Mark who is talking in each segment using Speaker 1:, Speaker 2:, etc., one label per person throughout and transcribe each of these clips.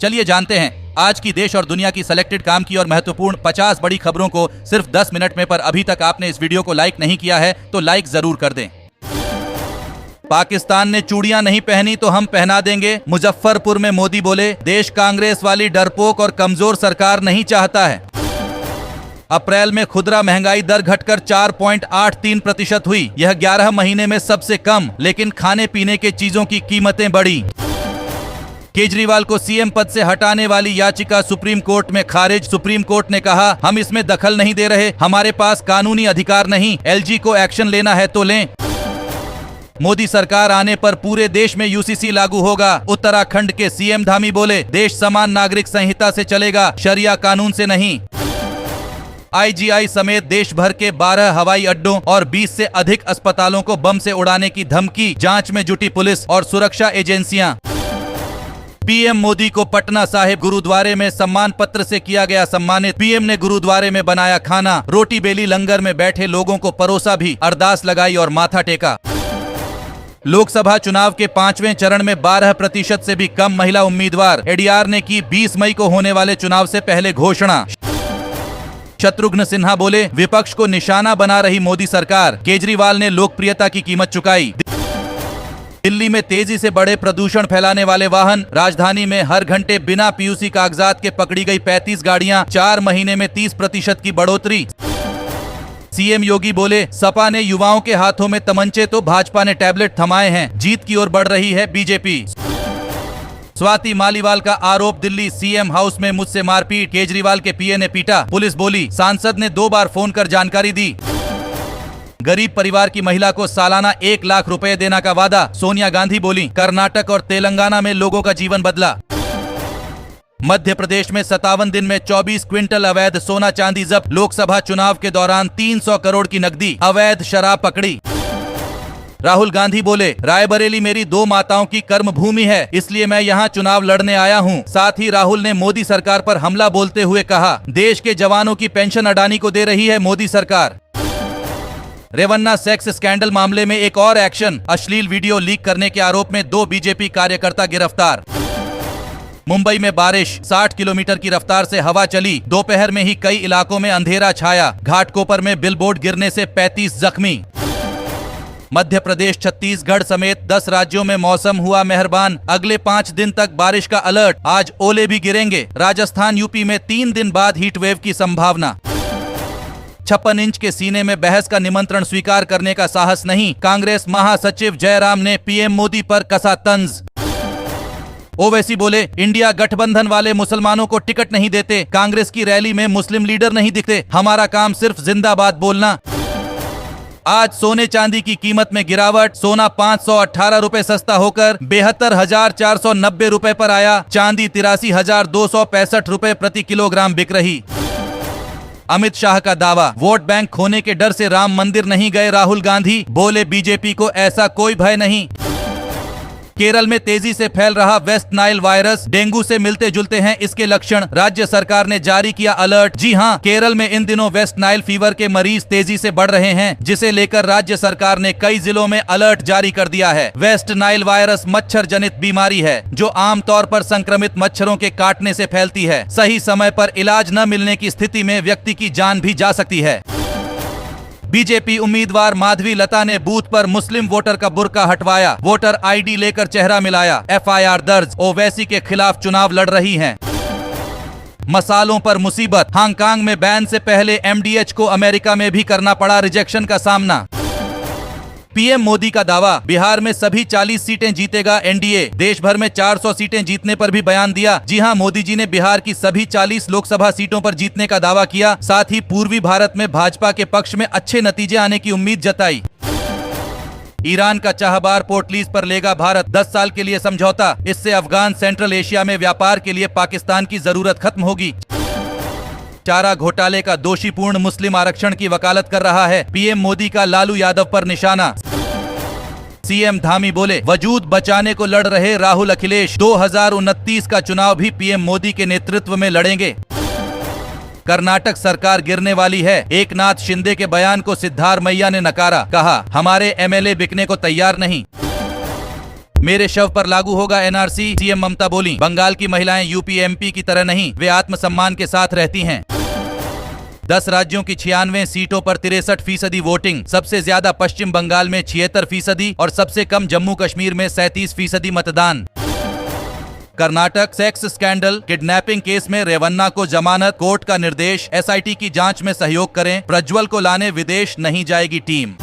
Speaker 1: चलिए जानते हैं आज की देश और दुनिया की सिलेक्टेड काम की और महत्वपूर्ण 50 बड़ी खबरों को सिर्फ 10 मिनट में। पर अभी तक आपने इस वीडियो को लाइक नहीं किया है तो लाइक जरूर कर दें। पाकिस्तान ने चूड़ियां नहीं पहनी तो हम पहना देंगे। मुजफ्फरपुर में मोदी बोले, देश कांग्रेस वाली डरपोक और कमजोर सरकार नहीं चाहता है। अप्रैल में खुदरा महंगाई दर घटकर 4.83% हुई। यह 11 महीने में सबसे कम, लेकिन खाने पीने के चीजों की कीमतें बढ़ी। केजरीवाल को सीएम पद से हटाने वाली याचिका सुप्रीम कोर्ट में खारिज। सुप्रीम कोर्ट ने कहा, हम इसमें दखल नहीं दे रहे, हमारे पास कानूनी अधिकार नहीं, एलजी को एक्शन लेना है तो लें। मोदी सरकार आने पर पूरे देश में यूसीसी लागू होगा। उत्तराखंड के सीएम धामी बोले, देश समान नागरिक संहिता से चलेगा, शरिया कानून से नहीं। आईजीआई समेत देश भर के 12 हवाई अड्डों और 20 से अधिक अस्पतालों को बम से उड़ाने की धमकी। जांच में जुटी पुलिस और सुरक्षा एजेंसियां। पीएम मोदी को पटना साहिब गुरुद्वारे में सम्मान पत्र से किया गया सम्मानित। पीएम ने गुरुद्वारे में बनाया खाना, रोटी बेली, लंगर में बैठे लोगों को परोसा भी, अरदास लगाई और माथा टेका। लोकसभा चुनाव के 5वें चरण में 12% से भी कम महिला उम्मीदवार। एडीआर ने की 20 मई को होने वाले चुनाव से पहले घोषणा। शत्रुघ्न सिन्हा बोले, विपक्ष को निशाना बना रही मोदी सरकार। केजरीवाल ने लोकप्रियता की कीमत चुकाई। दिल्ली में तेजी से बढ़े प्रदूषण फैलाने वाले वाहन। राजधानी में हर घंटे बिना पीयूसी कागजात के पकड़ी गई 35 गाड़ियां। 4 महीने में 30% की बढ़ोतरी। सीएम योगी बोले, सपा ने युवाओं के हाथों में तमंचे तो भाजपा ने टैबलेट थमाए हैं। जीत की ओर बढ़ रही है बीजेपी। स्वाति मालीवाल का आरोप, दिल्ली सीएम हाउस में मुझसे मारपीट। केजरीवाल के पीए ने पीटा। पुलिस बोली, सांसद ने 2 बार फोन कर जानकारी दी। गरीब परिवार की महिला को सालाना 1 लाख रुपए देने का वादा। सोनिया गांधी बोली, कर्नाटक और तेलंगाना में लोगों का जीवन बदला। मध्य प्रदेश में 57 दिन में 24 क्विंटल अवैध सोना चांदी जब्त। लोकसभा चुनाव के दौरान 300 करोड़ की नकदी। अवैध शराब पकड़ी। राहुल गांधी बोले, रायबरेली मेरी 2 माताओं की कर्म भूमि है, इसलिए मैं यहां चुनाव लड़ने आया हूं। साथ ही राहुल ने मोदी सरकार पर हमला बोलते हुए कहा, देश के जवानों की पेंशन अडानी को दे रही है मोदी सरकार। रेवन्ना सेक्स स्कैंडल मामले में एक और एक्शन। अश्लील वीडियो लीक करने के आरोप में 2 बीजेपी कार्यकर्ता गिरफ्तार। मुंबई में बारिश, 60 किलोमीटर की रफ्तार से हवा चली। दोपहर में ही कई इलाकों में अंधेरा छाया। घाटकोपर में बिलबोर्ड गिरने से 35 जख्मी। मध्य प्रदेश, छत्तीसगढ़ समेत 10 राज्यों में मौसम हुआ मेहरबान। अगले 5 दिन तक बारिश का अलर्ट। आज ओले भी गिरेंगे। राजस्थान, यूपी में 3 दिन बाद हीट वेव की संभावना। 56 इंच के सीने में बहस का निमंत्रण स्वीकार करने का साहस नहीं। कांग्रेस महासचिव जयराम ने पीएम मोदी पर कसा तंज। ओवैसी बोले, इंडिया गठबंधन वाले मुसलमानों को टिकट नहीं देते। कांग्रेस की रैली में मुस्लिम लीडर नहीं दिखते। हमारा काम सिर्फ जिंदाबाद बोलना। आज सोने चांदी की कीमत में गिरावट। सोना 518 रुपए सस्ता होकर 72,490 रुपए पर आया। चांदी 83,265 रुपए प्रति किलोग्राम बिक रही। अमित शाह का दावा, वोट बैंक खोने के डर से राम मंदिर नहीं गए राहुल गांधी। बोले, बीजेपी को ऐसा कोई भय नहीं। केरल में तेजी से फैल रहा वेस्ट नाइल वायरस। डेंगू से मिलते जुलते हैं इसके लक्षण। राज्य सरकार ने जारी किया अलर्ट। जी हां, केरल में इन दिनों वेस्ट नाइल फीवर के मरीज तेजी से बढ़ रहे हैं, जिसे लेकर राज्य सरकार ने कई जिलों में अलर्ट जारी कर दिया है। वेस्ट नाइल वायरस मच्छर जनित बीमारी है जो आमतौर पर संक्रमित मच्छरों के काटने से फैलती है। सही समय पर इलाज न मिलने की स्थिति में व्यक्ति की जान भी जा सकती है। बीजेपी उम्मीदवार माधवी लता ने बूथ पर मुस्लिम वोटर का बुर्का हटवाया। वोटर आईडी लेकर चेहरा मिलाया। एफआईआर दर्ज। ओवैसी के खिलाफ चुनाव लड़ रही हैं। मसालों पर मुसीबत। हांगकांग में बैन से पहले एमडीएच को अमेरिका में भी करना पड़ा रिजेक्शन का सामना। पीएम मोदी का दावा, बिहार में सभी 40 सीटें जीतेगा एनडीए। देश भर में 400 सीटें जीतने पर भी बयान दिया। जी हां, मोदी जी ने बिहार की सभी 40 लोकसभा सीटों पर जीतने का दावा किया। साथ ही पूर्वी भारत में भाजपा के पक्ष में अच्छे नतीजे आने की उम्मीद जताई। ईरान का चाहबार पोर्ट लीज पर लेगा भारत 10 साल के लिए समझौता। इससे अफगान सेंट्रल एशिया में व्यापार के लिए पाकिस्तान की जरूरत खत्म होगी। चारा घोटाले का दोषीपूर्ण मुस्लिम आरक्षण की वकालत कर रहा है। पीएम मोदी का लालू यादव पर निशाना। सीएम धामी बोले, वजूद बचाने को लड़ रहे राहुल अखिलेश। 2029 का चुनाव भी पीएम मोदी के नेतृत्व में लड़ेंगे। कर्नाटक सरकार गिरने वाली है। एकनाथ शिंदे के बयान को सिद्धारमैया ने नकारा। कहा, हमारे एमएलए बिकने को तैयार नहीं। मेरे शव पर लागू होगा एनआरसी, सीएम ममता बोली। बंगाल की महिलाएं यूपी एमपी की तरह नहीं, वे आत्मसम्मान के साथ रहती हैं। 10 राज्यों की 96 सीटों पर 63% वोटिंग। सबसे ज्यादा पश्चिम बंगाल में 76% और सबसे कम जम्मू कश्मीर में 37% मतदान। Karnataka sex scandal kidnapping case में रेवन्ना को जमानत, कोर्ट का निर्देश, एसआईटी की जांच में सहयोग करें। प्रज्वल को लाने विदेश नहीं जाएगी टीम।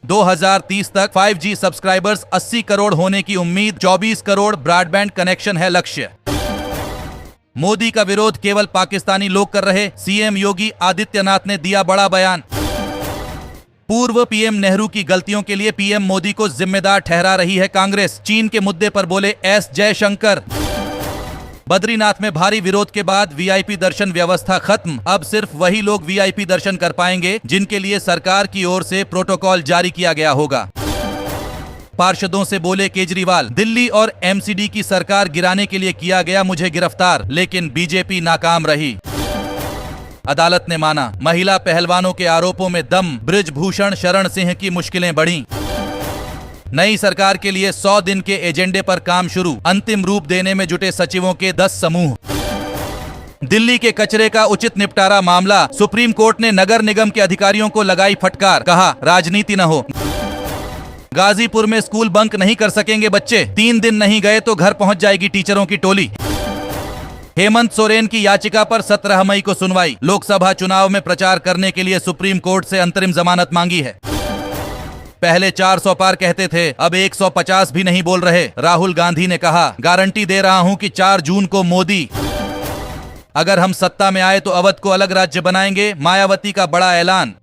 Speaker 1: 2030 तक 5G सब्सक्राइबर्स 80 करोड़ होने की उम्मीद, 24 करोड़ ब्रॉडबैंड कनेक्शन है लक्ष्य। मोदी का विरोध केवल पाकिस्तानी लोग कर रहे, सीएम योगी आदित्यनाथ ने दिया बड़ा बयान। पूर्व पीएम नेहरू की गलतियों के लिए पीएम मोदी को जिम्मेदार ठहरा रही है कांग्रेस। चीन के मुद्दे पर बोले एस जयशंकर। बद्रीनाथ में भारी विरोध के बाद वीआईपी दर्शन व्यवस्था खत्म। अब सिर्फ वही लोग वीआईपी दर्शन कर पाएंगे जिनके लिए सरकार की ओर से प्रोटोकॉल जारी किया गया होगा। पार्षदों से बोले केजरीवाल, दिल्ली और एमसीडी की सरकार गिराने के लिए किया गया मुझे गिरफ्तार, लेकिन बीजेपी नाकाम रही। अदालत ने माना, महिला पहलवानों के आरोपों में दम, बृजभूषण शरण सिंह की मुश्किलें बढ़ी। नई सरकार के लिए 100 दिन के एजेंडे पर काम शुरू, अंतिम रूप देने में जुटे सचिवों के 10 समूह। दिल्ली के कचरे का उचित निपटारा मामला, सुप्रीम कोर्ट ने नगर निगम के अधिकारियों को लगाई फटकार, कहा राजनीति न हो। गाजीपुर में स्कूल बंक नहीं कर सकेंगे बच्चे, 3 दिन नहीं गए तो घर पहुंच जाएगी टीचरों की टोली। हेमंत सोरेन की याचिका पर 17 मई को सुनवाई। लोकसभा चुनाव में प्रचार करने के लिए सुप्रीम कोर्ट से अंतरिम जमानत मांगी है। पहले 400 पार कहते थे, अब 150 भी नहीं बोल रहे। राहुल गांधी ने कहा, गारंटी दे रहा हूं कि 4 जून को मोदी अगर हम सत्ता में आए तो अवध को अलग राज्य बनाएंगे, मायावती का बड़ा ऐलान।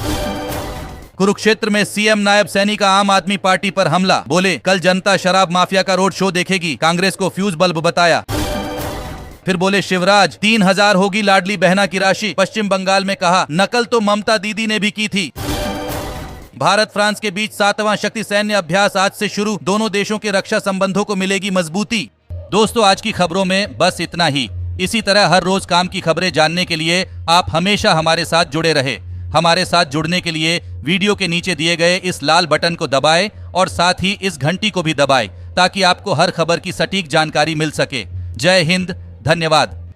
Speaker 1: कुरुक्षेत्र में सीएम नायब सैनी का आम आदमी पार्टी पर हमला, बोले कल जनता शराब माफिया का रोड शो देखेगी, कांग्रेस को फ्यूज बल्ब बताया। फिर बोले शिवराज, 3000 होगी लाडली बहना की राशि। पश्चिम बंगाल में कहा, नकल तो ममता दीदी ने भी की थी। भारत फ्रांस के बीच 7वां शक्ति सैन्य अभ्यास आज से शुरू, दोनों देशों के रक्षा संबंधों को मिलेगी मजबूती। दोस्तों, आज की खबरों में बस इतना ही। इसी तरह हर रोज काम की खबरें जानने के लिए आप हमेशा हमारे साथ जुड़े रहे। हमारे साथ जुड़ने के लिए वीडियो के नीचे दिए गए इस लाल बटन को दबाएं और साथ ही इस घंटी को भी दबाएं ताकि आपको हर खबर की सटीक जानकारी मिल सके। जय हिंद, धन्यवाद।